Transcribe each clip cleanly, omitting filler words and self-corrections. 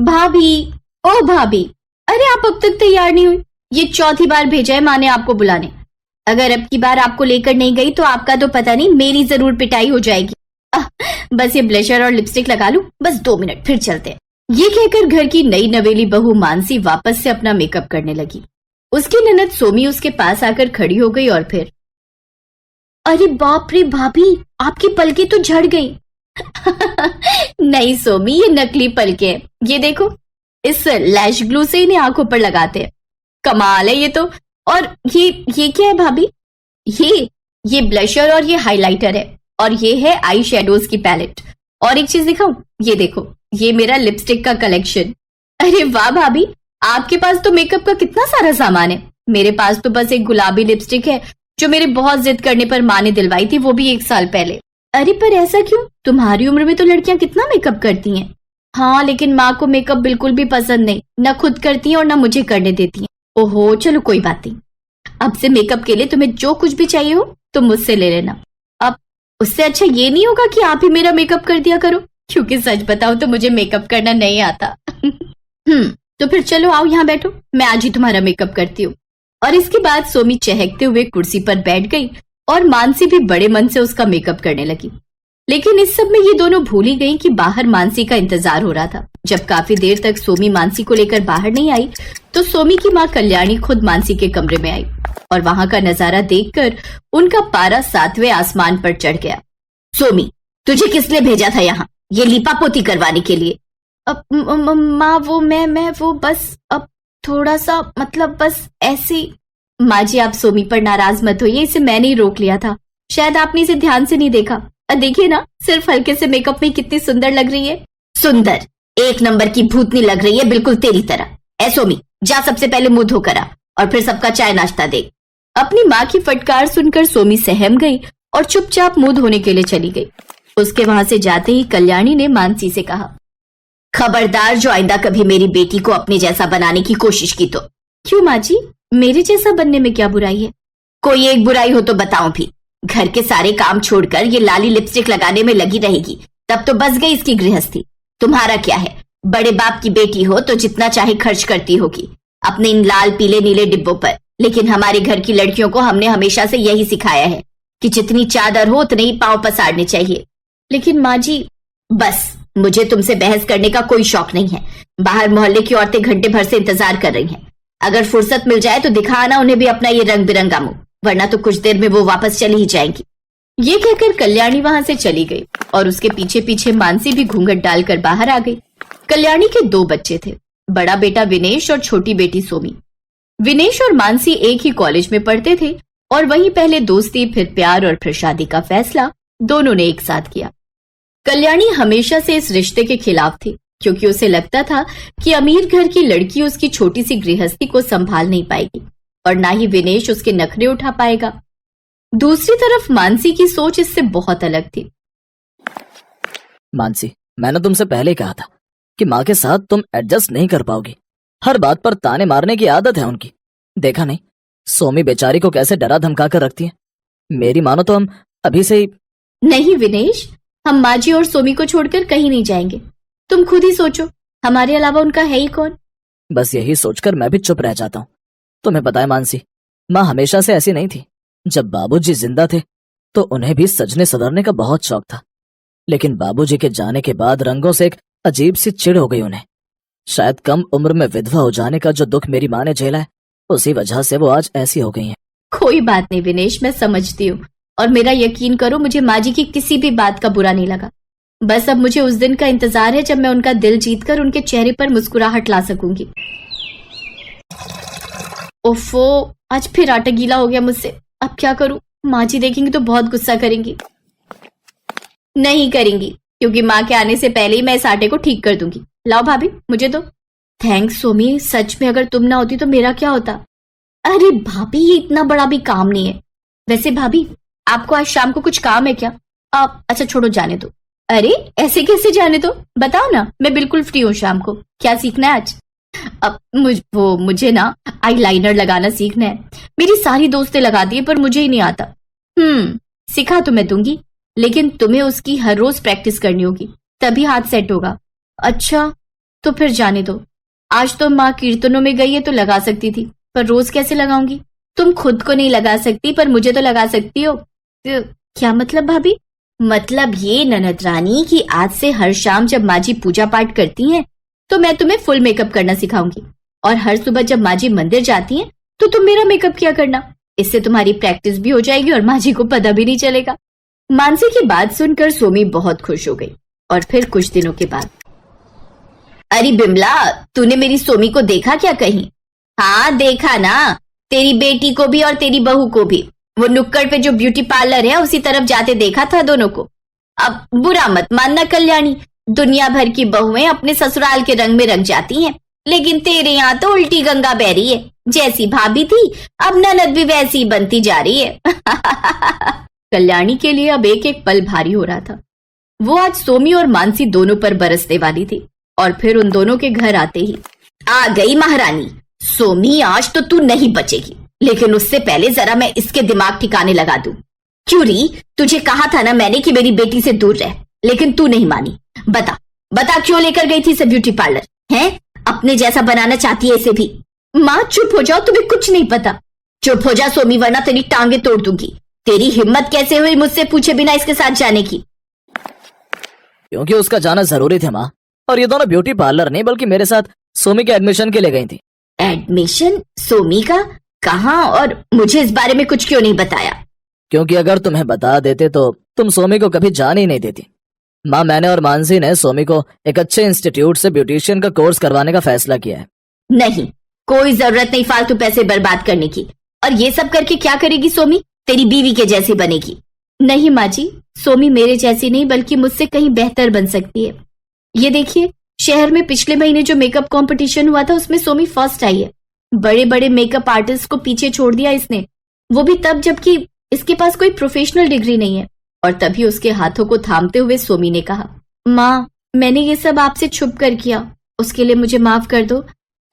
भाभी, ओ भाभी, अरे आप अब तक तैयार नहीं हुई। ये चौथी बार भेजा है माँ ने आपको बुलाने। अगर अब की बार आपको लेकर नहीं गई तो आपका तो पता नहीं, मेरी जरूर पिटाई हो जाएगी। बस ये ब्लशर और लिपस्टिक लगा लूं, बस 2 मिनट फिर चलते हैं। ये कहकर घर की नई नवेली बहू मानसी वापस से अपना मेकअप करने लगी। उसकी ननद सोमी उसके पास आकर खड़ी हो गई और फिर, अरे बाप रे भाभी, आपकी पलकें तो झड़ गई। नहीं सोमी, ये नकली पलके हैं। ये देखो, इस लैश ग्लू से इन्हें आंखों पर लगाते हैं। कमाल है ये तो। और ये क्या है भाभी? ये ब्लशर और ये हाइलाइटर है, और ये है आई शेडोज की पैलेट। और एक चीज दिखाऊं, ये देखो, ये मेरा लिपस्टिक का कलेक्शन। अरे वाह भाभी, आपके पास तो मेकअप का कितना सारा सामान है। मेरे पास तो बस एक गुलाबी लिपस्टिक है जो मेरे बहुत जिद करने पर माँ ने दिलवाई थी, वो भी 1 साल पहले। अरे पर ऐसा क्यों? तुम्हारी उम्र में तो लड़कियां कितना मेकअप करती हैं। हाँ, लेकिन माँ को मेकअप बिल्कुल भी पसंद नहीं, न खुद करती हैं और न मुझे करने देती हैं। ओहो, चलो कोई बात नहीं। अब से मेकअप के लिए तुम्हें जो कुछ भी चाहिए हो तुम मुझसे ले लेना। अब उससे अच्छा ये नहीं होगा कि आप ही मेरा मेकअप कर दिया करो, क्योंकि सच बताओ तो मुझे मेकअप करना नहीं आता। तो फिर चलो आओ यहाँ बैठो, मैं आज ही तुम्हारा मेकअप करती हूँ। और इसके बाद सोमी चहकते हुए कुर्सी पर बैठ गई और मानसी भी बड़े मन से उसका मेकअप करने लगी। लेकिन इस सब में ये दोनों भूल ही गई कि बाहर मानसी का इंतजार हो रहा था। जब काफी देर तक सोमी मानसी को लेकर बाहर नहीं आई तो सोमी की माँ कल्याणी खुद मानसी के कमरे में आई और वहां का नजारा देखकर उनका पारा 7वें आसमान पर चढ़ गया। सोमी, तुझे किसने भेजा था यहाँ ये लीपापोती करवाने के लिए? अब माँ वो मैं वो बस अब थोड़ा सा, मतलब बस ऐसे। माँ जी, आप सोमी पर नाराज मत होइए, इसे मैंने ही रोक लिया था। शायद आपने इसे ध्यान से नहीं देखा। देखिए ना, सिर्फ हल्के से मेकअप में कितनी सुंदर लग रही है। सुंदर? 1 नंबर की भूतनी लग रही है, बिल्कुल तेरी तरह। ए सोमी, जा सबसे पहले मुंह धो कर आ और फिर सबका चाय नाश्ता दे। अपनी माँ की फटकार सुनकर सोमी सहम गई और चुपचाप मुंह धोने के लिए चली गई। उसके वहां से जाते ही कल्याणी ने मानसी से कहा, खबरदार जो आइंदा कभी मेरी बेटी को अपने जैसा बनाने की कोशिश की तो। क्यों माँ जी, मेरे जैसा बनने में क्या बुराई है? कोई एक बुराई हो तो बताऊं भी। घर के सारे काम छोड़कर ये लाली लिपस्टिक लगाने में लगी रहेगी, तब तो बस गई इसकी गृहस्थी। तुम्हारा क्या है, बड़े बाप की बेटी हो तो जितना चाहे खर्च करती होगी अपने इन लाल पीले नीले डिब्बों पर। लेकिन हमारे घर की लड़कियों को हमने हमेशा से यही सिखाया है कि जितनी चादर हो उतने ही पांव पसारने चाहिए। लेकिन माँ जी, बस, मुझे तुमसे बहस करने का कोई शौक नहीं है। बाहर मोहल्ले की औरतें घंटे भर से इंतजार कर रही हैं। अगर फुर्सत मिल जाए तो दिखा आना उन्हें भी अपना ये रंग बिरंगा मुंह, वरना तो कुछ देर में वो वापस चली ही जाएंगी। ये कहकर कल्याणी वहां से चली गई और उसके पीछे पीछे मानसी भी घूंघट डालकर बाहर आ गई। कल्याणी के 2 बच्चे थे, बड़ा बेटा विनेश और छोटी बेटी सोमी। विनेश और मानसी एक ही कॉलेज में पढ़ते थे और वहीं पहले दोस्ती, फिर प्यार और फिर शादी का फैसला दोनों ने एक साथ किया। कल्याणी हमेशा से इस रिश्ते के खिलाफ थी, क्योंकि उसे लगता था कि अमीर घर की लड़की उसकी छोटी सी गृहस्थी को संभाल नहीं पाएगी और ना ही विनेश उसके नखरे उठा पाएगा। दूसरी तरफ मानसी की सोच इससे बहुत अलग थी। मानसी, मैंने तुमसे पहले कहा था कि माँ के साथ तुम एडजस्ट नहीं कर पाओगी। हर बात पर ताने मारने की आदत है उनकी। देखा नहीं सोमी बेचारी को कैसे डरा धमका कर रखती है। मेरी मानो तो हम अभी से ही। नहीं विनेश, हम माँ जी और सोमी को छोड़कर कहीं नहीं जाएंगे। तुम खुद ही सोचो, हमारे अलावा उनका है ही कौन? बस यही सोचकर मैं भी चुप रह जाता हूँ। तुम्हें पता है मानसी, माँ हमेशा से ऐसी नहीं थी। जब बाबूजी जिंदा थे तो उन्हें भी सजने सवरने का बहुत शौक था, लेकिन बाबूजी के जाने के बाद रंगों से एक अजीब सी चिढ़ हो गई उन्हें। शायद कम उम्र में विधवा हो जाने का जो दुख मेरी माँ ने झेला है, उसी वजह से वो आज ऐसी हो गई हैं। कोई बात नहीं विनेश, मैं समझती हूँ और मेरा यकीन करो, मुझे माँ जी की किसी भी बात का बुरा नहीं लगा। बस अब मुझे उस दिन का इंतजार है जब मैं उनका दिल जीतकर उनके चेहरे पर मुस्कुराहट ला सकूंगी। ओफो, आज फिर आटा गीला हो गया मुझसे। अब क्या करूं? माँ जी देखेंगी तो बहुत गुस्सा करेंगी। नहीं करेंगी, क्योंकि माँ के आने से पहले ही मैं इस आटे को ठीक कर दूंगी। लाओ भाभी, मुझे दो। थैंक्स सोमी, सच में अगर तुम ना होती तो मेरा क्या होता? अरे भाभी, ये इतना बड़ा भी काम नहीं है। वैसे भाभी, आपको आज शाम को कुछ काम है क्या? अच्छा छोड़ो, जाने दो। अरे ऐसे कैसे जाने दो, बताओ ना, मैं बिल्कुल फ्री हूँ शाम को। क्या सीखना है आज? अब मुझे ना आईलाइनर लगाना सीखना है। मेरी सारी दोस्तें लगाती है पर मुझे ही नहीं आता। सिखा तो मैं दूंगी, लेकिन तुम्हें उसकी हर रोज प्रैक्टिस करनी होगी, तभी हाथ सेट होगा। अच्छा, तो फिर जाने दो। आज तो माँ कीर्तनों में गई है तो लगा सकती थी, पर रोज कैसे लगाऊंगी? तुम खुद को नहीं लगा सकती पर मुझे तो लगा सकती हो। क्या मतलब भाभी? मतलब ये ननद रानी कि आज से हर शाम जब माँ जी पूजा पाठ करती हैं तो मैं तुम्हें फुल मेकअप करना सिखाऊंगी, और हर सुबह जब माँ जी मंदिर जाती हैं तो तुम मेरा मेकअप किया करना। इससे तुम्हारी प्रैक्टिस भी हो जाएगी और माँ जी को पता भी नहीं चलेगा। मानसी की बात सुनकर सोमी बहुत खुश हो गई। और फिर कुछ दिनों के बाद, अरे बिमला, तूने मेरी सोमी को देखा क्या कहीं? हाँ देखा ना, तेरी बेटी को भी और तेरी बहू को भी। वो नुक्कड़ पे जो ब्यूटी पार्लर है उसी तरफ जाते देखा था दोनों को। अब बुरा मत मानना कल्याणी, दुनिया भर की बहुएं अपने ससुराल के रंग में रंग जाती हैं, लेकिन तेरे यहाँ तो उल्टी गंगा बह रही है। जैसी भाभी थी अब ननद भी वैसी बनती जा रही है। कल्याणी के लिए अब एक एक पल भारी हो रहा था। वो आज सोमी और मानसी दोनों पर बरसने वाली थी। और फिर उन दोनों के घर आते ही, आ गई महारानी। सोमी, आज तो तू नहीं बचेगी, लेकिन उससे पहले जरा मैं इसके दिमाग ठिकाने लगा दूं। क्यों री, तुझे कहा था ना मैंने कि मेरी बेटी से दूर रह, लेकिन तू नहीं मानी। बता बता क्यों लेकर गई थी इसे ब्यूटी पार्लर? हैं, अपने जैसा बनाना चाहती है इसे भी। माँ चुप हो जाओ, तुम्हें कुछ नहीं पता। चुप हो जा सोमी, वरना तेरी टांगे तोड़ दूंगी। तेरी हिम्मत कैसे हुई मुझसे पूछे बिना इसके साथ जाने की? क्योंकि उसका जाना जरूरी था माँ, और ये दोनों ब्यूटी पार्लर नहीं बल्कि मेरे साथ सोमी के एडमिशन के लिए गई थी। एडमिशन? सोमी का? कहाँ? और मुझे इस बारे में कुछ क्यों नहीं बताया? क्योंकि अगर तुम्हें बता देते तो तुम सोमी को कभी जान ही नहीं देती। माँ, मैंने और मानसी ने सोमी को एक अच्छे इंस्टीट्यूट से ब्यूटिशियन का कोर्स करवाने का फैसला किया है। नहीं, कोई जरूरत नहीं फालतू पैसे बर्बाद करने की। और ये सब करके क्या करेगी सोमी? तेरी बीवी के जैसी बनेगी। नहीं माँ जी, सोमी मेरे जैसी नहीं बल्कि मुझसे कहीं बेहतर बन सकती है। ये देखिए, शहर में पिछले महीने जो मेकअप कंपटीशन हुआ था उसमें सोमी फर्स्ट आई है। बड़े बड़े मेकअप आर्टिस्ट को पीछे छोड़ दिया इसने, वो भी तब जबकि इसके पास कोई प्रोफेशनल डिग्री नहीं है। और तभी उसके हाथों को थामते हुए सोमी ने कहा, माँ, मैंने ये सब आपसे छुप कर किया, उसके लिए मुझे माफ कर दो।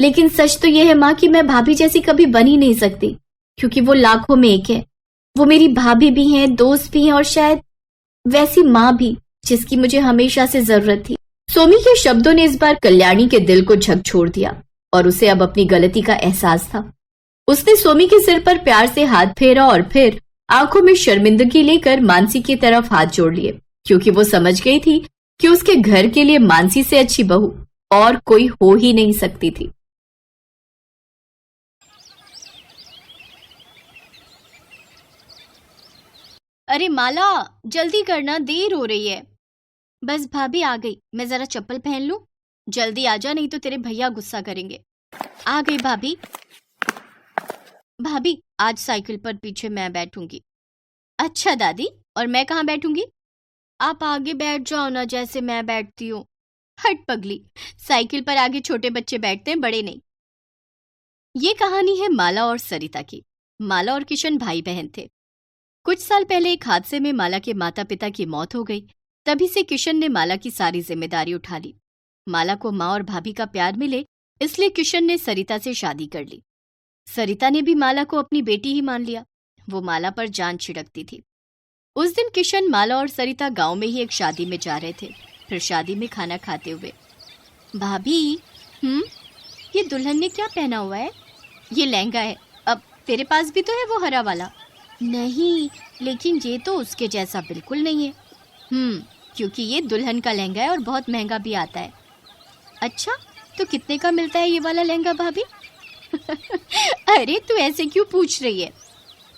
लेकिन सच तो यह है माँ कि मैं भाभी जैसी कभी बन ही नहीं सकती, क्योंकि वो लाखों में एक है। वो मेरी भाभी भी है, दोस्त भी है, और शायद वैसी माँ भी जिसकी मुझे हमेशा से जरूरत थी। सोमी के शब्दों ने इस बार कल्याणी के दिल को झकझोर दिया और उसे अब अपनी गलती का एहसास था। उसने सोमी के सिर पर प्यार से हाथ फेरा और फिर आंखों में शर्मिंदगी लेकर मानसी की तरफ हाथ जोड़ लिए, क्योंकि वो समझ गई थी कि उसके घर के लिए मानसी से अच्छी बहू और कोई हो ही नहीं सकती थी। अरे माला, जल्दी करना, देर हो रही है। बस भाभी आ गई, मैं जरा चप्पल पहन लूं। जल्दी आ जा, नहीं तो तेरे भैया गुस्सा करेंगे। आ गई भाभी। भाभी, आज साइकिल पर पीछे मैं बैठूंगी। अच्छा दादी, और मैं कहाँ बैठूंगी? आप आगे बैठ जाओ ना, जैसे मैं बैठती हूँ। हट पगली, साइकिल पर आगे छोटे बच्चे बैठते हैं, बड़े नहीं। ये कहानी है माला और सरिता की। माला और किशन भाई बहन थे। कुछ साल पहले एक हादसे में माला के माता पिता की मौत हो गई। तभी से किशन ने माला की सारी जिम्मेदारी उठा ली। माला को माँ और भाभी का प्यार मिले, इसलिए किशन ने सरिता से शादी कर ली। सरिता ने भी माला को अपनी बेटी ही मान लिया। वो माला पर जान छिड़कती थी। उस दिन किशन, माला और सरिता गांव में ही एक शादी में जा रहे थे। फिर शादी में खाना खाते हुए, भाभी, ये दुल्हन ने क्या पहना हुआ है? ये लहंगा है। अब तेरे पास भी तो है वो हरा वाला। नहीं, लेकिन ये तो उसके जैसा बिल्कुल नहीं है। क्योंकि ये दुल्हन का लहंगा है और बहुत महंगा भी आता है। अच्छा, तो कितने का मिलता है ये वाला लहंगा भाभी? अरे तू ऐसे क्यों पूछ रही है?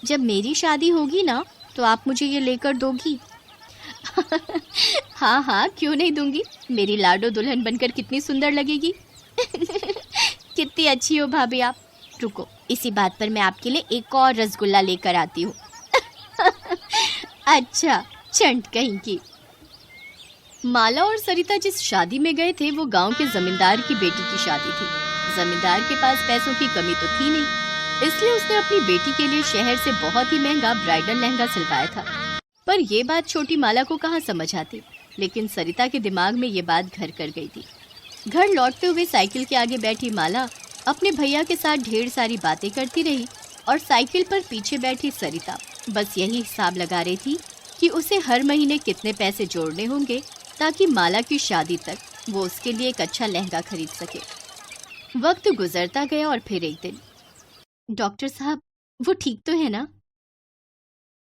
जब मेरी शादी होगी ना तो आप मुझे ये लेकर दोगी? हाँ हाँ, क्यों नहीं दूंगी। मेरी लाडो दुल्हन बनकर कितनी सुंदर लगेगी। कितनी अच्छी हो भाभी आप। रुको, इसी बात पर मैं आपके लिए एक और रसगुल्ला लेकर आती हूँ। अच्छा, चंट कहीं की। माला और सरिता जिस शादी में गए थे वो गांव के जमींदार की बेटी की शादी थी। जमींदार के पास पैसों की कमी तो थी नहीं, इसलिए उसने अपनी बेटी के लिए शहर से बहुत ही महंगा ब्राइडल लहंगा सिलवाया था। पर यह बात छोटी माला को कहाँ समझ आती, लेकिन सरिता के दिमाग में ये बात घर कर गई थी। घर लौटते हुए साइकिल के आगे बैठी माला अपने भैया के साथ ढेर सारी बातें करती रही और साइकिल पर पीछे बैठी सरिता बस यही हिसाब लगा रही थी कि उसे हर महीने कितने पैसे जोड़ने होंगे ताकि माला की शादी तक वो उसके लिए एक अच्छा लहंगा खरीद सके। वक्त गुजरता गया और फिर एक दिन, डॉक्टर साहब वो ठीक तो है ना?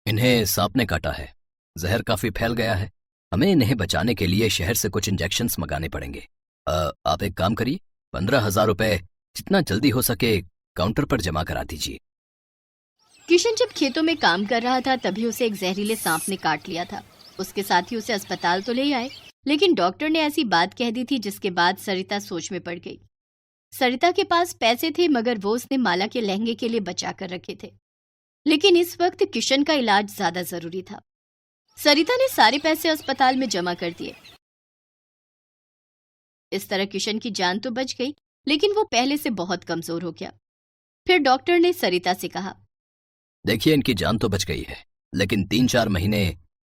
इन्हें सांप ने काटा है, जहर काफी फैल गया है। हमें इन्हें बचाने के लिए शहर से कुछ इंजेक्शंस मंगाने पड़ेंगे। आप एक काम करिए, 15,000 रुपए जितना जल्दी हो सके काउंटर पर जमा करा दीजिए। किशन जब खेतों में काम कर रहा था तभी उसे एक जहरीले सांप ने काट लिया था। उसके साथ ही उसे अस्पताल तो ले आए, लेकिन डॉक्टर ने ऐसी बात कह दी थी जिसके बाद सरिता सोच में पड़ गई। सरिता के पास पैसे थे मगर वो उसने माला के लहंगे के लिए बचा कर रखे थे, लेकिन इस वक्त किशन का इलाज ज्यादा जरूरी था। सरिता ने सारे पैसे अस्पताल में जमा कर दिए। इस तरह किशन की जान तो बच गई, लेकिन वो पहले से बहुत कमजोर हो गया। फिर डॉक्टर ने सरिता से कहा, देखिए इनकी जान तो बच गई है, लेकिन 3-4 महीने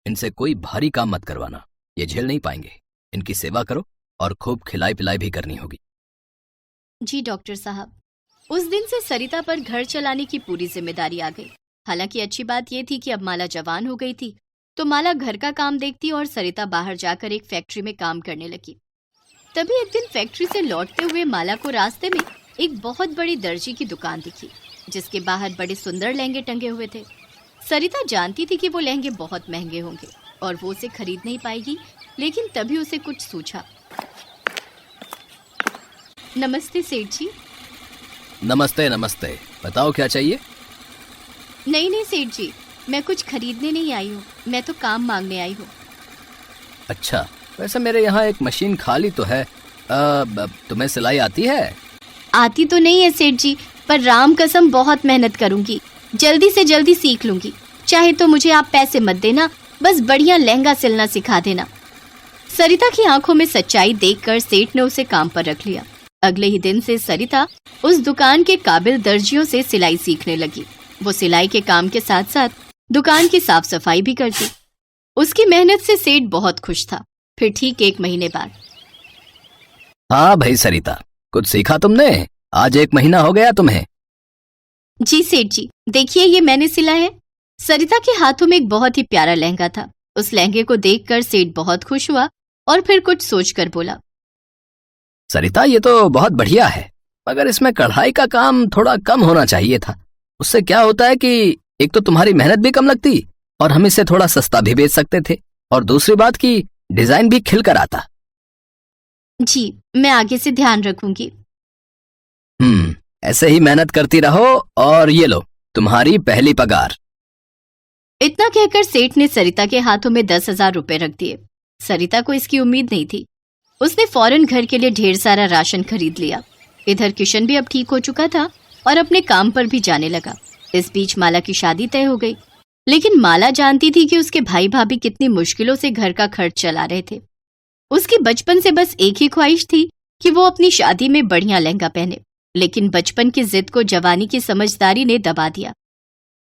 इनसे कोई भारी काम मत करवाना, ये झेल नहीं पाएंगे। इनकी सेवा करो और खूब खिलाई पिलाई भी करनी होगी। जी डॉक्टर साहब। उस दिन से सरिता पर घर चलाने की पूरी जिम्मेदारी आ गई। हालांकि अच्छी बात यह थी कि अब माला जवान हो गई थी, तो माला घर का काम देखती और सरिता बाहर जाकर एक फैक्ट्री में काम करने लगी। तभी एक दिन फैक्ट्री से लौटते हुए माला को रास्ते में एक बहुत बड़ी दर्जी की दुकान दिखी, जिसके बाहर बड़े सुंदर लहंगे टंगे हुए थे। सरिता जानती थी कि वो लहंगे बहुत महंगे होंगे और वो उसे खरीद नहीं पाएगी, लेकिन तभी उसे कुछ सूझा। नमस्ते सेठ जी। नमस्ते नमस्ते, बताओ क्या चाहिए? नहीं सेठ जी, मैं कुछ खरीदने नहीं आई हूँ, मैं तो काम मांगने आई हूँ। अच्छा, वैसे मेरे यहाँ एक मशीन खाली तो है। तुम्हें सिलाई आती है? आती तो नहीं है सेठ जी, पर राम कसम बहुत मेहनत करूंगी, जल्दी से जल्दी सीख लूंगी। चाहे तो मुझे आप पैसे मत देना, बस बढ़िया लहंगा सिलना सिखा देना। सरिता की आंखों में सच्चाई देखकर सेठ ने उसे काम पर रख लिया। अगले ही दिन से सरिता उस दुकान के काबिल दर्जियों से सिलाई सीखने लगी। वो सिलाई के काम के साथ साथ दुकान की साफ सफाई भी करती। उसकी मेहनत से सेठ बहुत खुश था। फिर ठीक 1 महीने बाद, हाँ भाई सरिता, कुछ सीखा तुमने? आज 1 महीना हो गया तुम्हें? जी सेठ जी, देखिए ये मैंने सिला है। सरिता के हाथों में एक बहुत ही प्यारा लहंगा था। उस लहंगे को देखकर सेठ बहुत खुश हुआ और फिर कुछ सोचकर बोला, सरिता ये तो बहुत बढ़िया है, मगर इसमें कढ़ाई का काम थोड़ा कम होना चाहिए था। उससे क्या होता है कि एक तो तुम्हारी मेहनत भी कम लगती और हम इसे थोड़ा सस्ता भी बेच सकते थे, और दूसरी बात की डिजाइन भी खिल कर आता। जी मैं आगे से ध्यान रखूंगी। ऐसे ही मेहनत करती रहो और ये लो तुम्हारी पहली पगार। इतना कहकर सेठ ने सरिता के हाथों में 10,000 रुपए रख दिए। सरिता को इसकी उम्मीद नहीं थी। उसने फौरन घर के लिए ढेर सारा राशन खरीद लिया। इधर किशन भी अब ठीक हो चुका था और अपने काम पर भी जाने लगा। इस बीच माला की शादी तय हो गई, लेकिन माला जानती थी कि उसके भाई भाभी कितनी मुश्किलों से घर का खर्च चला रहे थे। उसकी बचपन से बस एक ही ख्वाहिश थी कि वो अपनी शादी में बढ़िया लहंगा पहने, लेकिन बचपन की जिद को जवानी की समझदारी ने दबा दिया।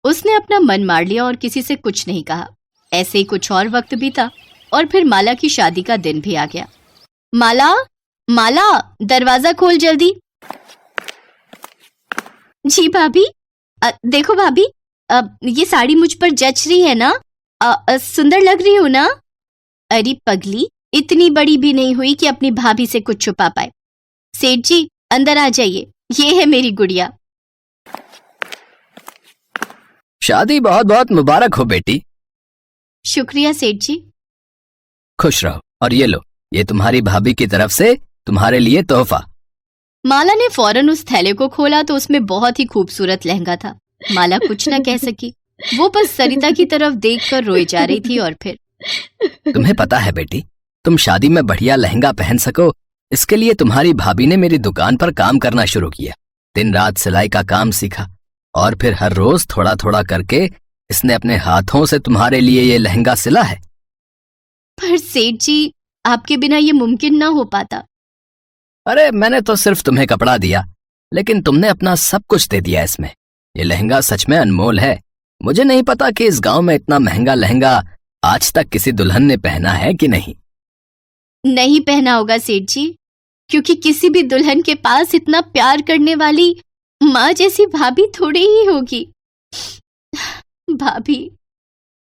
उसने अपना मन मार लिया और किसी से कुछ नहीं कहा। ऐसे ही कुछ और वक्त बीता और फिर माला की शादी का दिन भी आ गया। माला, माला, दरवाजा खोल जल्दी। जी भाभी। देखो भाभी, ये साड़ी मुझ पर जच रही है ना? सुंदर लग रही हूँ ना? अरे पगली, इतनी बड़ी भी नहीं हुई कि अपनी भाभी से कुछ छुपा पाए। सेठ जी अंदर आ जाइए, ये है मेरी गुड़िया। शादी बहुत बहुत मुबारक हो बेटी। शुक्रिया सेठ जी। खुश रहो, और ये लो, ये तुम्हारी भाभी की तरफ से तुम्हारे लिए तोहफा। माला ने फौरन उस थैले को खोला तो उसमें बहुत ही खूबसूरत लहंगा था। माला कुछ न कह सकी, वो बस सरिता की तरफ देखकर रोई जा रही थी। और फिर, तुम्हें पता है बेटी, तुम शादी में बढ़िया लहंगा पहन सको, इसके लिए तुम्हारी भाभी ने मेरी दुकान पर काम करना शुरू किया। दिन रात सिलाई का काम सीखा और फिर हर रोज थोड़ा थोड़ा करके इसने अपने हाथों से तुम्हारे लिए ये लहंगा सिला है। पर सेठ जी, आपके बिना ये मुमकिन ना हो पाता। अरे मैंने तो सिर्फ तुम्हें कपड़ा दिया, लेकिन तुमने अपना सब कुछ दे दिया इसमें। ये लहंगा सच में अनमोल है। मुझे नहीं पता कि इस गांव में इतना महंगा लहंगा आज तक किसी दुल्हन ने पहना है कि नहीं। नहीं पहना होगा सेठ जी, क्योंकि किसी भी दुल्हन के पास इतना प्यार करने वाली माँ जैसी भाभी थोड़ी ही होगी। भाभी,